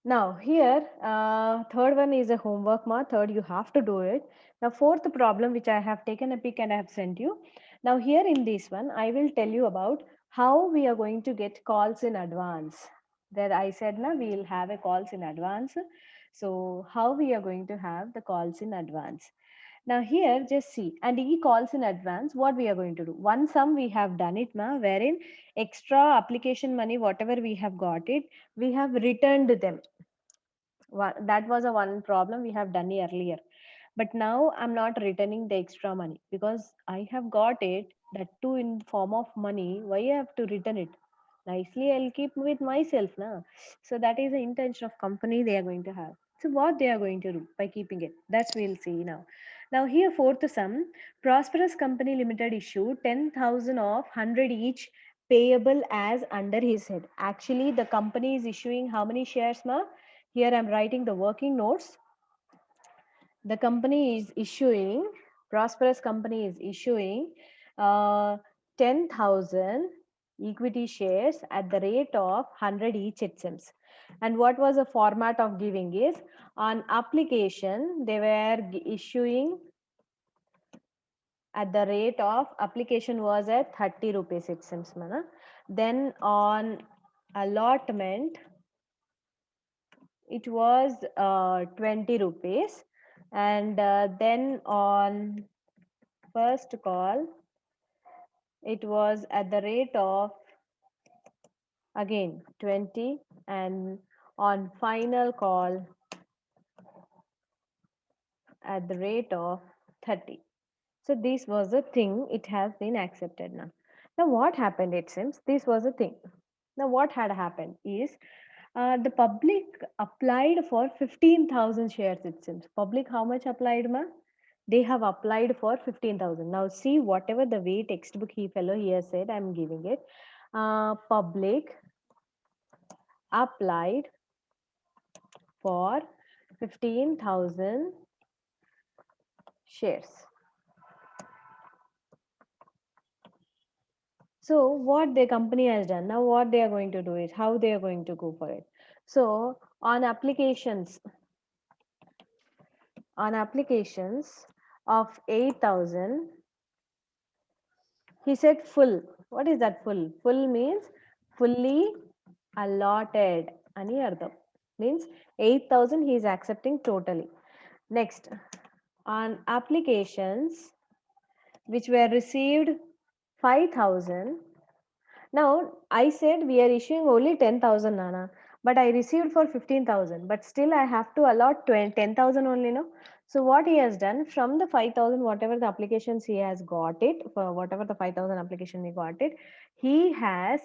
Now here, third one is a homework ma. Third, you have to do it. Now fourth problem, which I have taken a pic and I have sent you. Now here in this one, I will tell you about how we are going to get calls in advance. That I said na, we will have a calls in advance. So how we are going to have the calls in advance. Now here, just see, and e-calls in advance, what we are going to do. One sum we have done it, ma, wherein extra application money, whatever we have got it, we have returned them. That was a one problem we have done earlier. But now I'm not returning the extra money because I have got it, that too in form of money. Why I have to return it? Nicely, I'll keep with myself now. So that is the intention of company they are going to have. So what they are going to do by keeping it, that's we'll see now. Now here fourth sum, Prosperous Company Limited issue 10,000 of 100 each payable as under his head. Actually, the company is issuing how many shares, ma? Here I'm writing the working notes. The company is issuing, Prosperous Company is issuing uh, 10,000 equity shares at the rate of 100 each, it seems. And what was the format of giving is, on application they were issuing at the rate of application was at 30 rupees, it seems, mana. Then on allotment it was 20 rupees, and then on first call it was at the rate of again 20, and on final call at the rate of 30. So this was the thing, it has been accepted now. Now what happened, it seems this was a thing. Now what had happened is, the public applied for 15,000 shares, it seems. Public how much applied, ma? They have applied for 15,000. Now see, whatever the way textbook he fellow here said, I'm giving it. Public applied for 15,000 shares. So what the company has done, now what they are going to do is, how they are going to go for it. So on applications of 8,000, he said full. What is that full? Full means fully allotted. Ani ardham. Means 8,000 he is accepting totally. Next, on applications which were received 5,000. Now I said we are issuing only 10,000, Nana, but I received for 15,000. But still I have to allot 10,000 only, no? So what he has done, from the 5,000, whatever the applications he has got it, for whatever the 5,000 application he got it, he has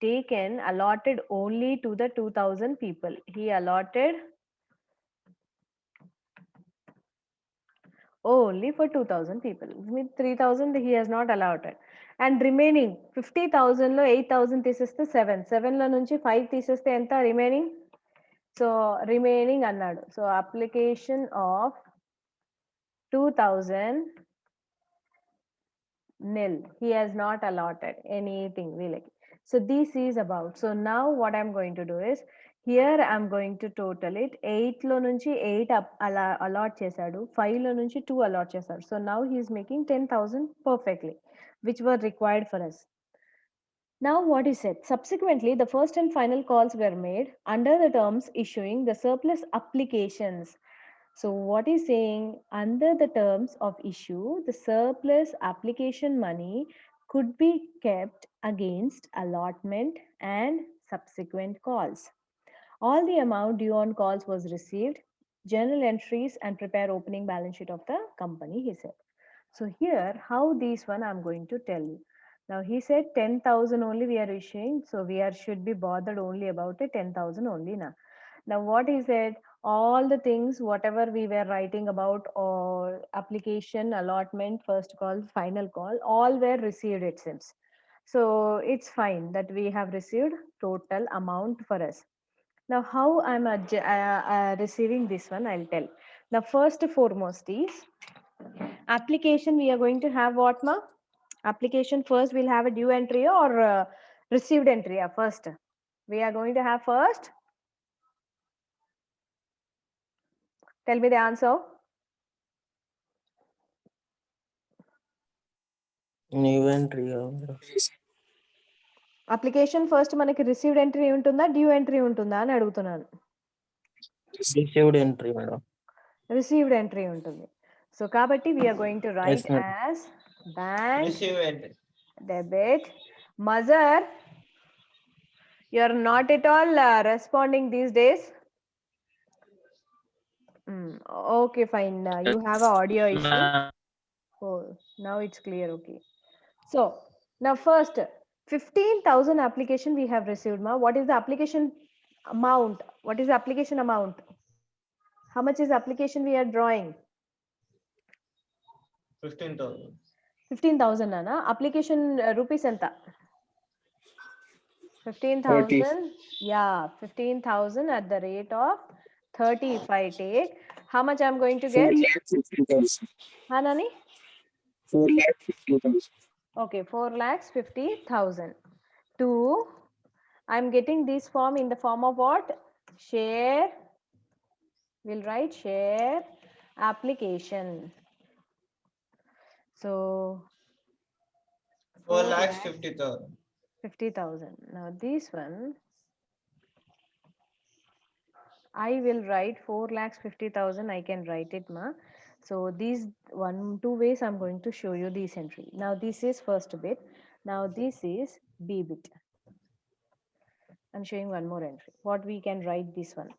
taken allotted only to the 2,000 people. He allotted only for 2,000 people. With 3,000 he has not allotted. And remaining 50,000 లో 8,000 తీసేస్తే 7 లో నుంచి 5 తీసేస్తే ఎంత remaining? So remaining అన్నాడు. So application of 2,000 nil. He has not allotted anything really. So this is about. So now what I'm going to do is, here I'm going to total it. 8 లో నుంచి 8 allot చేశాడు, 5 లో నుంచి 2 allot చేశాడు. So now he is making 10,000 perfectly, which were required for us. Now what is said? Subsequently, the first and final calls were made under the terms issuing the surplus applications. So what is saying, under the terms of issue, the surplus application money could be kept against allotment and subsequent calls. All the amount due on calls was received, journal entries and prepare opening balance sheet of the company, he said. So here, how this one I'm going to tell you. Now he said 10,000 only we are issuing, so we are should be bothered only about it 10,000 only now. Now what he said, all the things whatever we were writing about, or application, allotment, first call, final call, all were received, it seems. So it's fine that we have received total amount for us. Now how I'm receiving this one, I'll tell. Now first foremost is, application we are going to have what, ma? Application first we'll have a due entry or received entry. First we are going to have first Tell me the answer. New entry. Application first మనకి received entry ఉంటుందా due entry ఉంటుందా అని అడుగుతున్నాను. Received entry, madam. Received entry ఉంటుంది. So కాబట్టి we are going to write Yes, madam. as bank Received. debit. Mazhar, you are not at all responding these days. Okay, fine. You have an audio issue. Oh, now it's clear. Okay. So now first 15,000 application we have received. Ma, what is the application amount? What is the application amount? How much is the application we are drawing? 15,000. 15,000 ana application rupees enta 15,000. Yeah, 15,000 at the rate of 30 if I take, how much I'm going to get? 4,50,000. Ha nani? 4,50,000. Okay, 4,50,000. 2, I'm getting this form in the form of what? Share. We'll write share application. So 4,50,000. 50,000. Now this one, I will write 4,50,000. I can write it, ma. So these 2 ways I'm going to show you this entry. Now this is first bit. Now this is B bit. I'm showing one more entry. What we can write this one?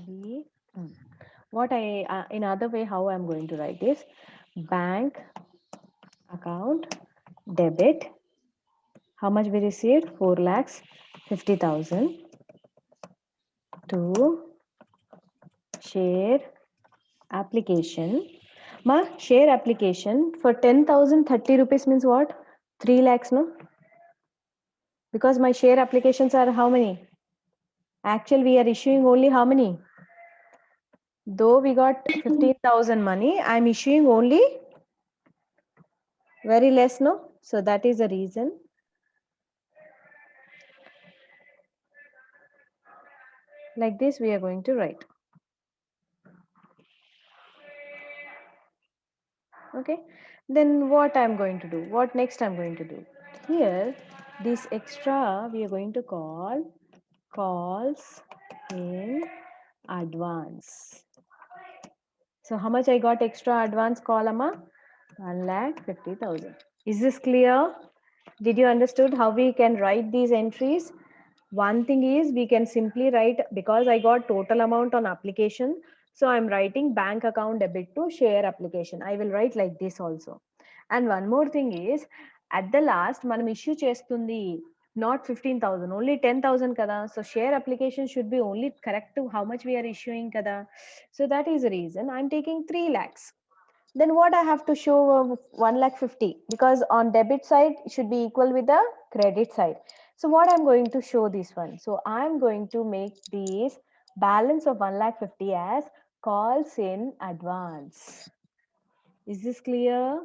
B. What I in other way how I'm going to write this? Bank account debit. How much we received? 4,50,000. To share application. Ma, share application for 10,000 30 rupees means what? 3 lakhs, no? Because my share applications are how many? Actually, we are issuing only how many? Though we got 15,000 money, I'm issuing only very less, no? So that is the reason. Like this, we are going to write. Okay. Then what I'm going to do? What next I'm going to do? Here, this extra we are going to call calls in advance. So how much I got extra advance call, Amma? 1,50,000. Is this clear? Did you understood how we can write these entries? One thing is we can simply write, because I got total amount on application, so I'm writing bank account debit to share application. I will write like this also. And one more thing is, at the last manam issue chestundi not 15,000, only 10,000 kada. So share application should be only correct to how much we are issuing kada. So that is the reason I'm taking 3 lakhs. Then what I have to show 1,50,000, because on debit side it should be equal with the credit side. So what I'm going to show this one? So I'm going to make this balance of 1,50,000 as calls in advance. Is this clear?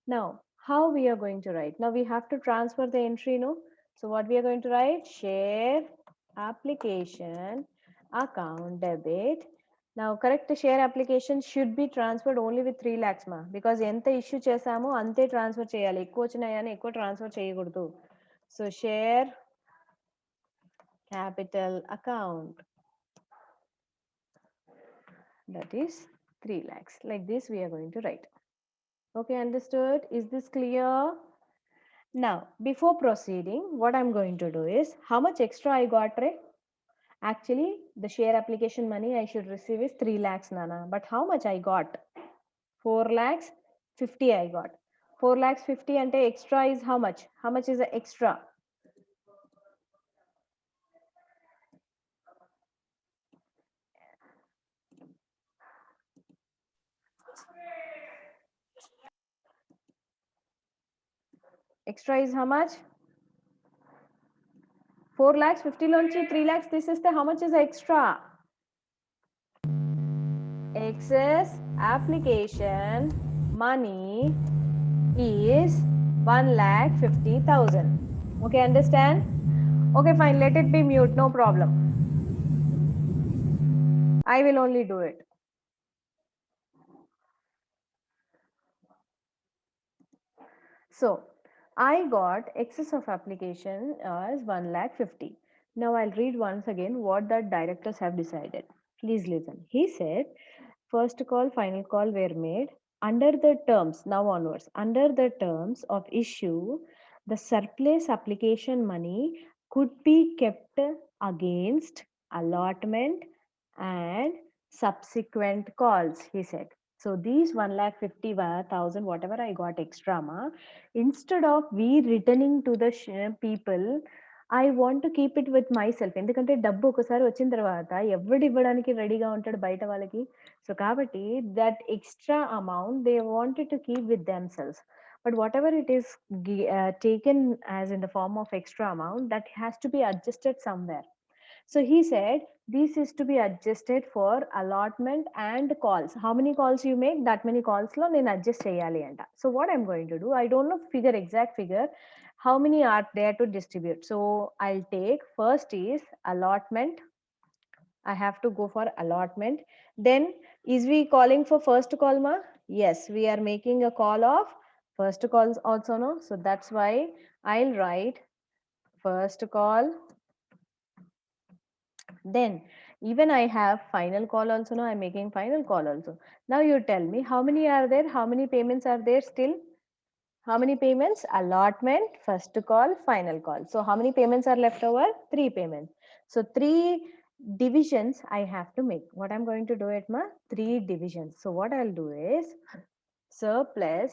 Now, how we are going to write? Now we have to transfer the entry, no? So what we are going to write? Share application account debit. Now correct share application should be transferred only with 3 lakhs, ma, because enta issue chesamo ante transfer cheyali, ekku vachinayani ekku transfer cheyakudu. So share capital account, that is 3 lakhs. Like this we are going to write. Okay, understood? Is this clear? Now before proceeding, what I'm going to do is, how much extra I got, right? Actually the share application money I should receive is 3 lakhs, nana, but how much I got? 4,50,000 I got. 4,50,000 ante extra is how much? How much is the extra? Extra is how much? 4,50,000 lonchi 3 lakhs this is the, how much is the extra? Excess application money is 1,50,000. Okay, understand? Okay, fine, let it be mute, no problem. I will only do it. So I got excess of application as 1,50,000. Now I'll read once again what the directors have decided. Please listen. He said, first call, final call were made under the terms, now onwards, under the terms of issue, the surplus application money could be kept against allotment and subsequent calls, he said. So these 1,50,000, whatever I got extra, instead of we returning to the people, I want to keep it with myself. ఎందుకంటే డబ్బు ఒకసారి వచ్చిన తర్వాత ఎవడు ఇవ్వడానికి రెడీగా ఉంటాడు బయట వాళ్ళకి. సో కాబట్టి that extra amount they wanted to keep with themselves. But whatever it is taken as in the form of extra amount, that has to be adjusted somewhere. So he said this is to be adjusted for allotment and calls. How many calls you make, that many calls lo nenu adjust cheyali anta. So what I'm going to do, I don't know figure, exact figure, how many are there to distribute. So I'll take first is allotment. I have to go for allotment. Then is we calling for first call, ma? Yes, we are making a call of first calls also, no? So that's why I'll write first call. Then even I have final call also, now I'm making final call also. Now you tell me how many are there, how many payments are there still? How many payments? Allotment, first call, final call. So how many payments are left over? 3 payments. So 3 divisions I have to make. What I'm going to do it, ma? 3 divisions. So what I'll do is surplus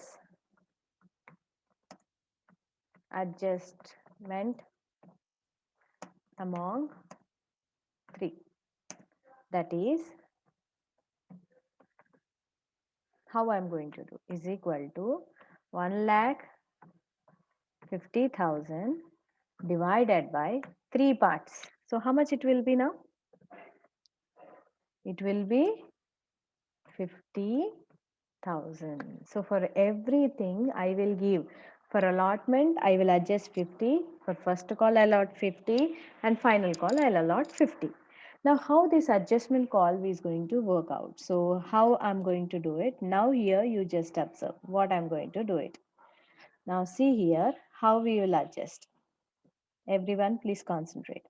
adjustment among 3. That is how I'm going to do is equal to 1,50,000 divided by 3 parts. So how much it will be now? It will be 50,000. So for everything I will give. For allotment, I will adjust 50. For first call, I allot 50. And final call, I'll allot 50. Now, how this adjustment call is going to work out? So how I'm going to do it? Now here you just observe what I'm going to do it. Now see here how we will adjust. Everyone, please concentrate.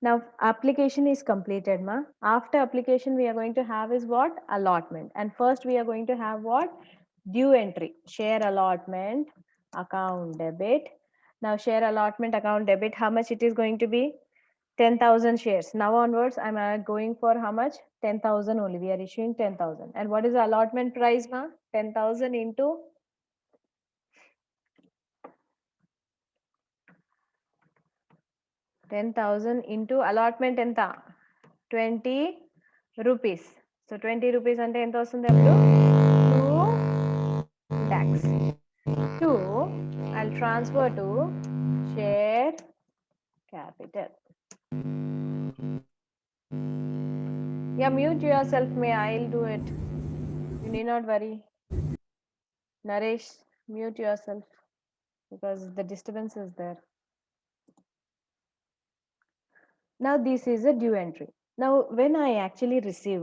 Now application is completed, ma. After application, we are going to have is what? Allotment. And first we are going to have what? Due entry. Share allotment, account debit. Now share allotment, account debit, how much it is going to be? 10,000 shares. Now onwards, I'm going for how much? 10,000 only. We are issuing 10,000. And what is the allotment price, ma? 10,000 into 10,000 into allotment enta 20 rupees. So 20 rupees ante enta vastundi appudu 2 lakhs. 2 I'll transfer to share capital. Yeah, mute yourself, may I'll do it. You need not worry. Naresh, mute yourself because the disturbance is there. Now this is a due entry. Now when I actually receive,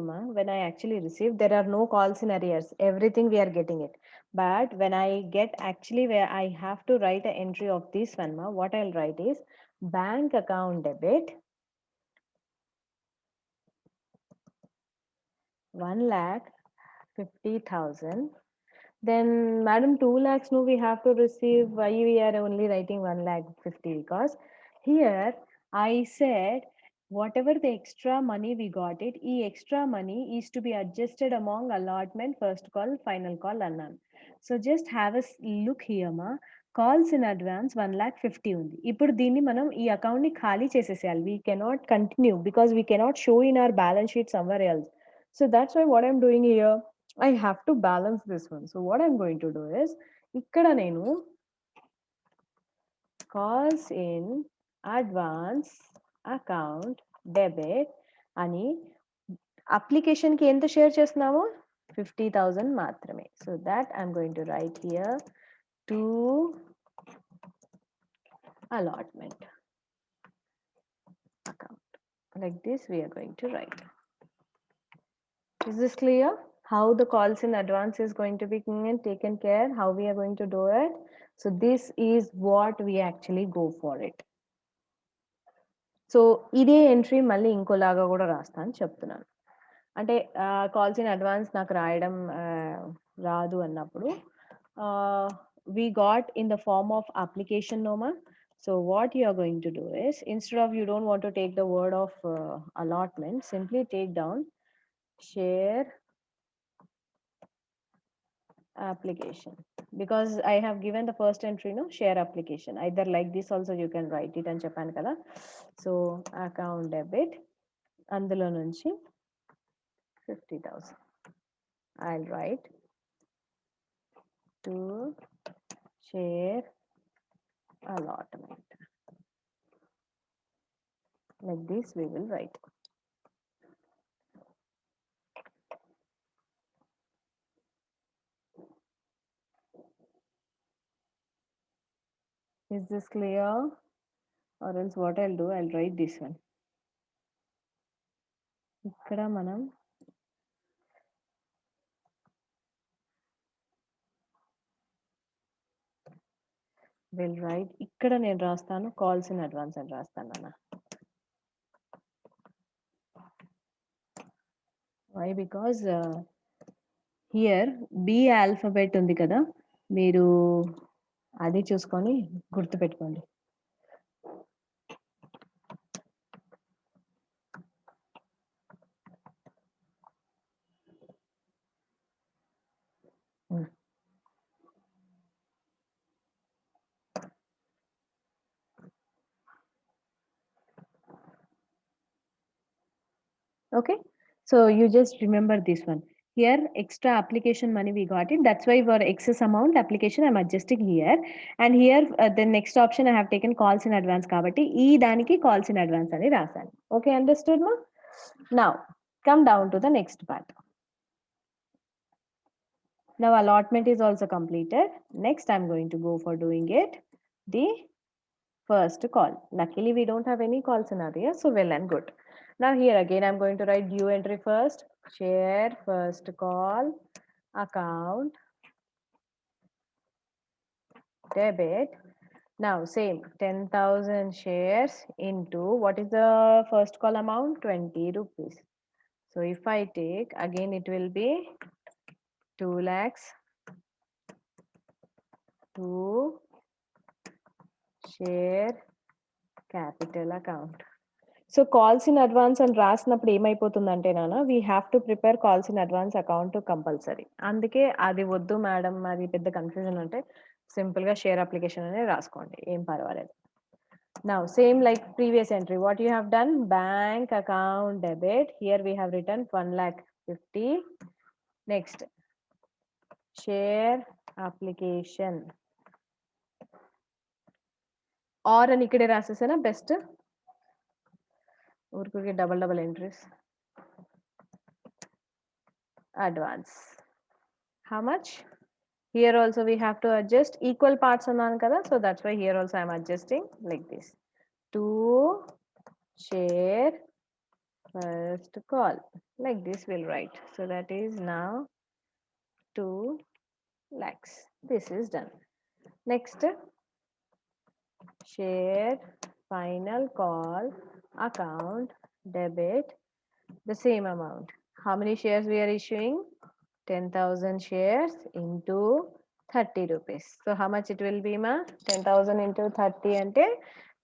there are no calls in arrears. Everything we are getting it. But when I get actually where I have to write an entry of this one, what I'll write is bank account debit 1,50,000. Then madam 2 lakhs no we have to receive. Why we are only writing 1,50,000? Because here I said whatever the extra money we got it, extra money is to be adjusted among allotment, first call, final call annan. So just have a look here, ma. Calls in advance 1,50,000 ఉంది. ఇప్పుడు దీన్ని మనం ఈ account ని ఖాళీ చేసేసేయాలి. We cannot continue because we cannot show in our balance sheet somewhere else. So that's why what I'm doing here, I have to balance this one. So what I'm going to do is ikkada nenu calls in advance account debit ani application ki enta share chestunnamo 50,000 మాత్రమే. So that I'm going to write here to allotment account. Like this we are going to write. Is this clear? How the calls in advance is going to be taken care, how we are going to do it. So this is what we actually go for it. So ఇదే entry మళ్ళీ ఇంకోలాగా కూడా రాస్తా అని చెప్తున్నాను. అంటే calls in advance నాకు రాయడం రాదు అన్నప్పుడు we got in the form of application Noma. So what you are going to do is, instead of, you don't want to take the word of allotment, simply take down share application, because I have given the first entry, no, share application, either like this also you can write it and చెప్పాను కదా. So account debit, అందులో నుంచి 50,000 I'll write to share allotment. Like this we will write. Is this clear? Or else what I'll do, I'll write this one. ఇక్కడ మనం will write, ఇక్కడ నేను రాస్తాను calls in advance అని రాస్తాను అన్న. Why? Because here B alphabet ఉంది కదా, మీరు అది చూసుకొని గుర్తుపెట్టుకోండి. Okay, so you just remember this one. Here extra application money we got it, that's why for excess amount application I'm adjusting here, and here the next option I have taken calls in advance kabatti ee daniki calls in advance ani rasanu. Okay, understood ma? Now come down to the next part. Now allotment is also completed. Next I'm going to go for doing it the first call. Luckily we don't have any calls in area, so well and good. Now here again I'm going to write due entry first, share first call, account debit. Now same 10,000 shares into, what is the first call amount? 20 rupees. So if I take again, it will be 2 lakhs to share capital account. So calls in advance అని రాసినప్పుడు ఏమైపోతుందంటే నాన్న, we have to prepare calls in advance account compulsory. అందుకే అది వద్దు madam, అది పెద్ద confusion అంటే సింపుల్గా షేర్ అప్లికేషన్ అనేది రాసుకోండి, ఏం పర్వాలేదు. Now same like previous entry, what you have done, bank account debit, here we have written 1,50,000. Next share application, or అని ఇక్కడే రాసేసేనా బెస్ట్, ఊరికి double entries. Advance, how much? Here also we have to adjust equal parts అన్నాను కదా, so that's why here also I'm adjusting like this. To share first call, like this we'll write. So that is now 2 lakhs. This is done. Next, share final call account debit, the same amount. How many shares we are issuing? 10,000 shares into 30 rupees. So how much it will be ma? 10,000 into 30 ante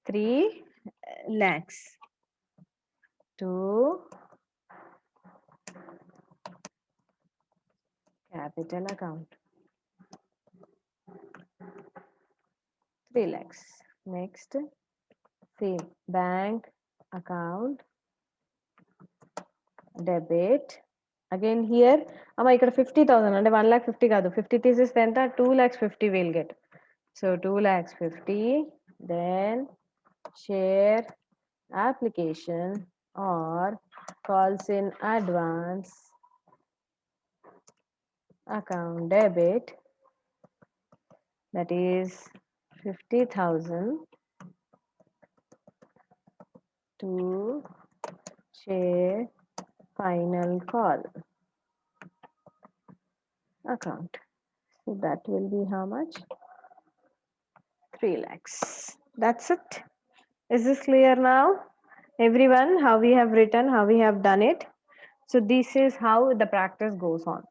3 lakhs to capital account. 3 lakhs. Next, same bank account debit. Again here, amma ikkada 50,000 ante 1,50,000 kaadu, 50 తీసేస్తే ఎంత, 2,50,000 we'll get. So 2,50,000, then share application or calls in advance account debit, that is 50,000 to share final call. account. So that will be how much? 3 lakhs. That's it. Is this clear now? Everyone, how we have written, how we have done it. So this is how the practice goes on.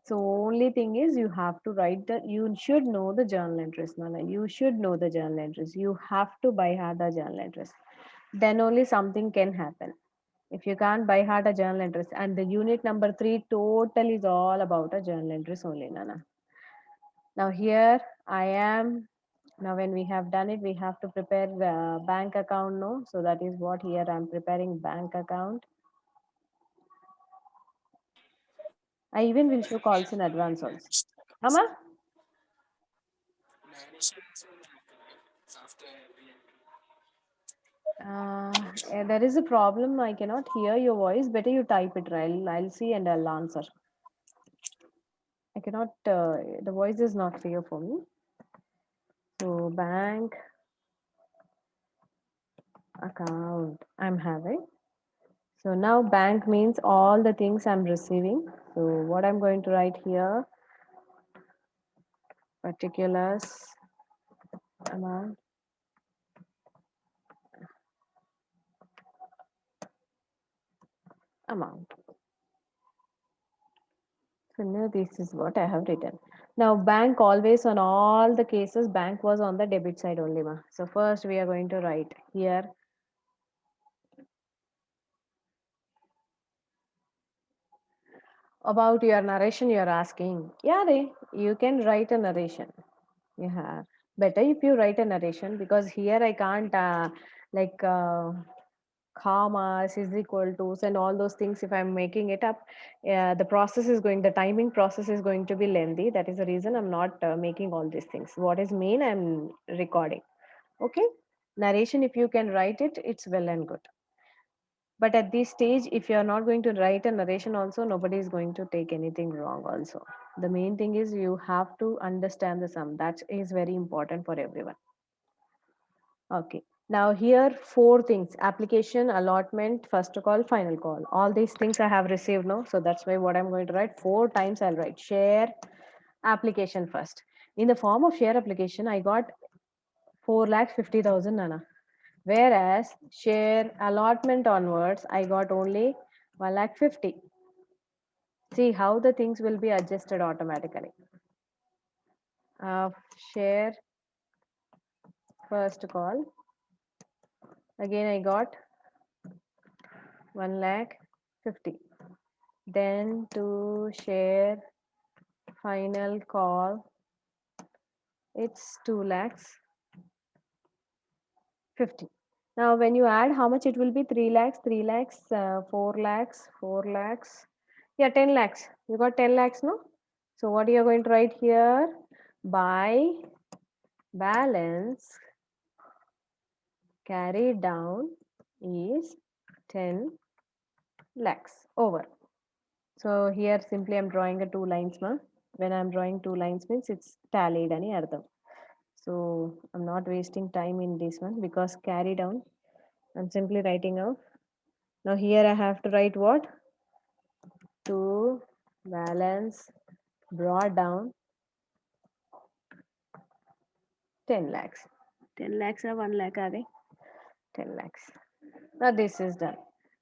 So only thing is you have to write you should know the journal entries, Nana. You should know the journal entries. You have to by heart the journal entries. Then only something can happen. If you can't by heart a journal entries, and the unit number 3 total is all about a journal entries only, Nana. Now here I am. Now when we have done it, we have to prepare the bank account, no? So that is what here I'm preparing bank account. I even will show calls in advance also. Amma? There is a problem. I cannot hear your voice. Better you type it. I'll see and I'll answer. I cannot. The voice is not clear for me. So bank account I'm having. So now bank means all the things I'm receiving. So what I'm going to write here, particulars amount. Amount. So now this is what I have written. Now bank always on all the cases, bank was on the debit side only. Ma. So first we are going to write here about your narration you're asking. Yeah, you can write a narration. Yeah, better if you write a narration because here I can't like commas is equal to and all those things. If I'm making it up, the timing process is going to be lengthy. That is the reason I'm not making all these things. What is main, I'm recording. Okay, narration, if you can write it, it's well and good. But at this stage, if you're not going to write a narration also, nobody is going to take anything wrong also. The main thing is you have to understand the sum. That is very important for everyone. Okay. Now here, 4 things: application, allotment, first call, final call. All these things I have received now. So that's why what I'm going to write 4 times I'll write share application first. In the form of share application, I got 4,50,000, Nana. Whereas share allotment onwards, I got only 1,50,000. See how the things will be adjusted automatically. Share first call. Again, I got 1,50,000. Then to share final call, it's 2,50,000. Now, when you add how much it will be 3 lakhs, 3 lakhs, 4 lakhs, 4 lakhs. Yeah, 10 lakhs. You got 10 lakhs, no? So what you are going to write here? By balance carried down is 10 lakhs over. So here simply I'm drawing a 2 lines, ma. When I'm drawing 2 lines means it's tallied ani ardham. So I'm not wasting time in this one because carry down. I'm simply writing out. Now here I have to write what? To balance brought down 10 lakhs. 10 lakhs or 1 lakh are they? 10 lakhs. Now this is done.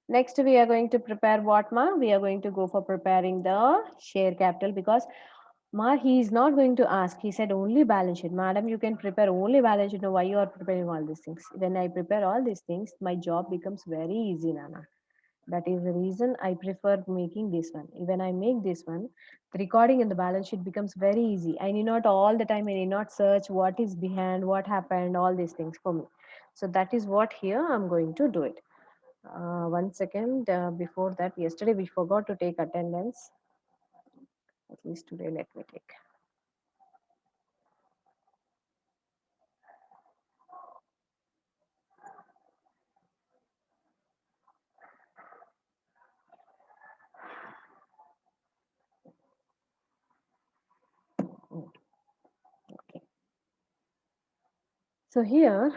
Next we are going to prepare what, ma? We are going to go for preparing the share capital because ma, he is not going to ask. He said only balance sheet. Madam, you can prepare only balance sheet. Now why you are preparing all these things? When I prepare all these things, my job becomes very easy, Nana. That is the reason I prefer making this one. When I make this one, the recording in the balance sheet becomes very easy. I need not all the time, I need not search what is behind, what happened, all these things for me. So that is what here I'm going to do it. 1 second. Before that, yesterday we forgot to take attendance. At least today, let me take. Okay. So here,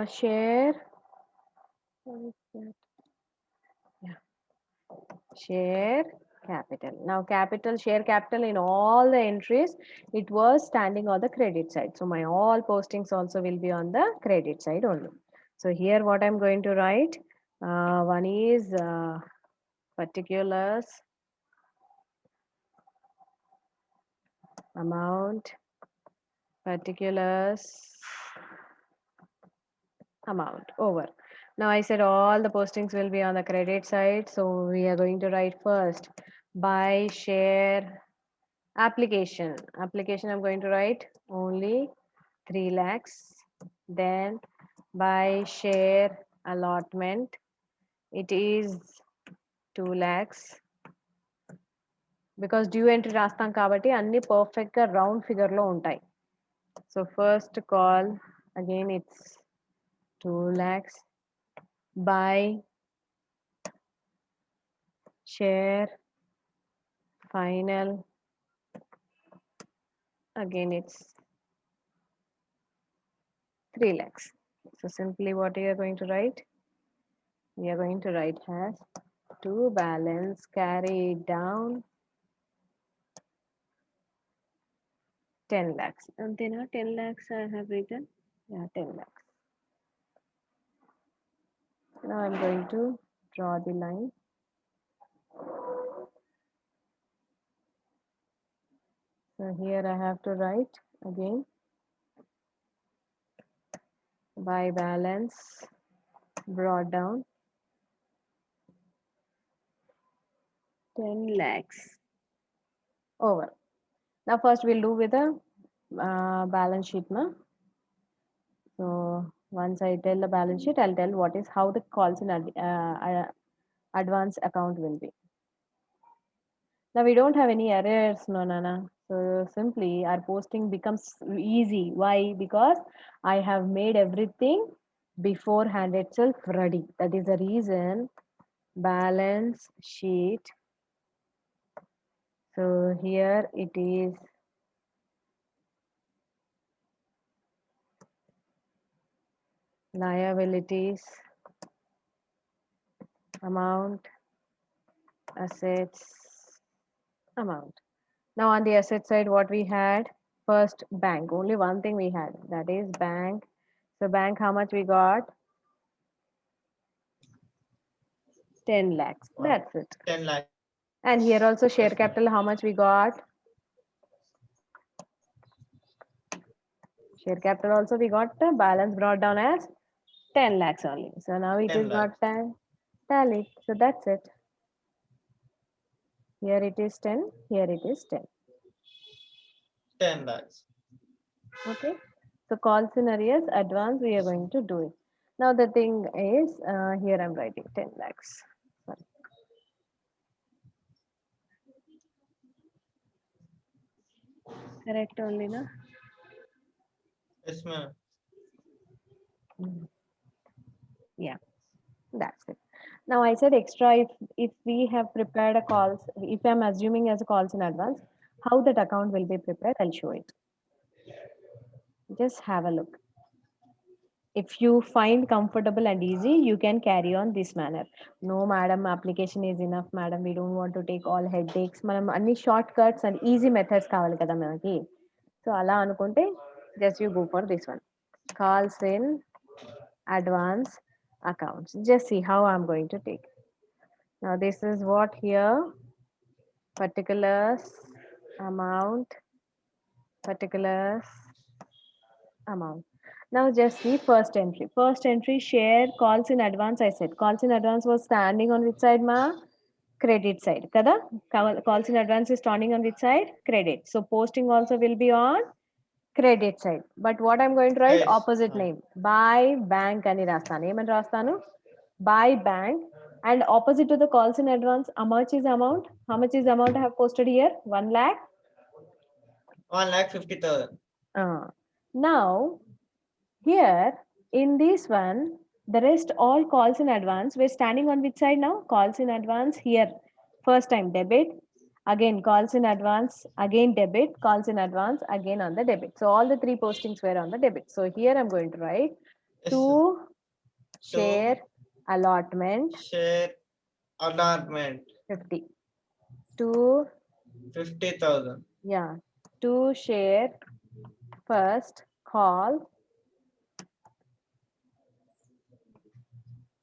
share. What is that? Yeah. Share capital. Now capital, share capital in all the entries, it was standing on the credit side. So my all postings also will be on the credit side only. So here what I'm going to write, one is particulars, amount, particulars, amount, over. Now I said all the postings will be on the credit side. So we are going to write first buy share application. Application I'm going to write only 3 lakhs. Then buy share allotment, it is 2 lakhs. Because due entry రాస్తాం కాబట్టి అన్ని perfect గా round figure లో ఉంటాయి. So first call again it's 2 lakhs. Buy share final, again it's 3 lakhs. So simply what we are going to write, we are going to write as to balance carry down 10 lakhs. And then 10 lakhs I have written. Yeah, 10 lakhs. Now I'm going to draw the line. So here I have to write again by balance brought down 10 lakhs over. Now first we'll do with the balance sheet. Na? So once I tell the balance sheet, I'll tell what is how the calls in advance account will be. Now we don't have any errors, no, Nana. So simply our posting becomes easy. Why? Because I have made everything beforehand itself ready. That is the reason balance sheet. So here it is liabilities, amount, assets, amount. Now on the asset side, what we had? First bank, only one thing we had, that is bank. So bank, how much we got? 10 lakhs. That's it. 10 lakhs. And here also share capital, how much we got? Share capital also we got the balance brought down as 10 lakhs only. So now it 10 is not lakhs. 10. Tally. So that's it. Here it is 10. Here it is 10. 10 lakhs. Okay. So call scenarios advance we are going to do it. Now the thing is here I'm writing 10 lakhs. Sorry. Correct only, na? Yes, ma'am. Yeah, that's it. Now I said extra if we have prepared a calls, if I'm assuming as a calls in advance, how that account will be prepared, I'll show it. Just have a look. If you find comfortable and easy, you can carry on this manner. No, madam, application is enough, madam. We don't want to take all headaches. Manam anni shortcuts and easy methods kavali kada manaki. So ala anukunte just you go for this one. Calls in advance accounts. Just see how I'm going to take. Now this is what here, particulars, amount, particulars, amount. Now just see first entry. First entry share calls in advance. I said calls in advance was standing on which side, ma? Credit side. Kada? Calls in advance is standing on which side? Credit. So posting also will be on credit side. But what I'm going to write Yes, opposite ma'am. name. Buy bank ani rastanu. Em ani rastanu? Buy bank. And opposite to the calls in advance, how much is amount? How much is amount I have posted here? 1 lakh. 1,50,000. Now here in this one, the rest all calls in advance. We're standing on which side now? Calls in advance here. First time debit, again calls in advance, again debit, calls in advance, again on the debit. So all the three postings were on the debit. So here I'm going to write Yes, to To share allotment share allotment 50. to 50,000. yeah, to share first call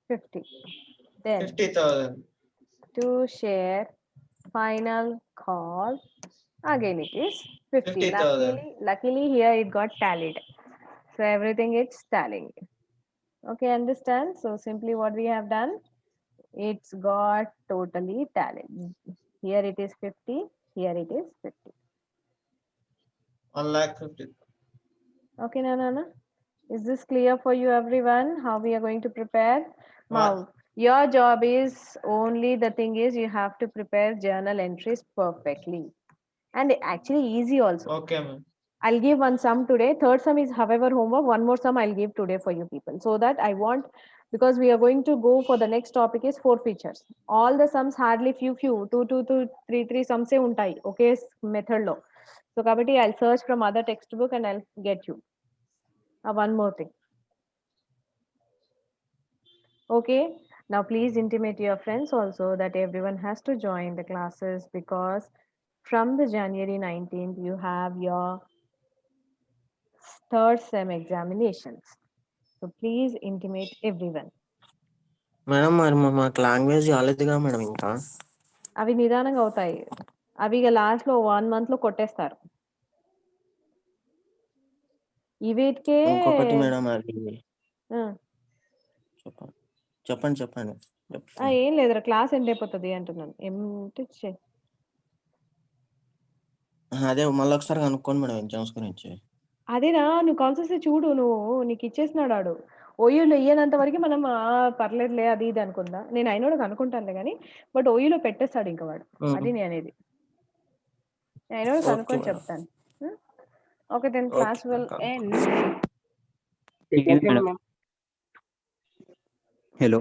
50. Then 50,000. to share final call, again it is 50. 50,000. Luckily here it got tallied. So everything it's tallying. Okay, understand? So simply what we have done, it's got totally tallied. Here it is 50, here it is 50. 1,50,000. Okay, Nana? Is this clear for you everyone? How we are going to prepare? Now, your job is only the thing is you have to prepare journal entries perfectly. And actually easy also. Okay, ma'am. I'll give one sum today. Third sum is however homework. One more sum I'll give today for you people. So that I want, because we are going to go for the next topic is forfeitures. All the sums hardly few, 2, 3 sums untai. Okay, method lo. So kabatti I'll search from other textbook and I'll get you. One more thing. Okay. Now please intimate your friends also that everyone has to join the classes, because from the January 19th you have your third sem examinations. So please intimate everyone. Madam మరి మాకు language కాలేదుగా madam ఇంకా. అవి నిదానంగా అవుతాయి. అవి ఇక last లో 1 month లో కొట్టేస్తారు. ఈ వీటికే ఇంకొకటి మేడం అది ఆ, చెప్పండి. ఏం లేదురా, క్లాస్ ఎండ్ అయిపోతుంది అంటున్నాను. ఏమిటి అదే మళ్ళీ ఒకసారి కనుక్కోండి మేడం ఎగ్జామ్స్ గురించి. అదేనా, నువ్వు కాన్సెప్ట్ చూడు, నువ్వు నీకు ఇచ్చేసినాడు ఆడు. ఓయూలో ఇయ్యనంత వరకు మనం పర్లేదులే అది ఇది అనుకుందా. నేను అయినోడు అనుకుంటానులే కానీ, బట్ ఓయూలో పెట్టేస్తాడు ఇంకా వాడు. అది నేను అనేది. అయినోడు కనుక్కొని చెప్తాను. Okay, then class will end. Hello.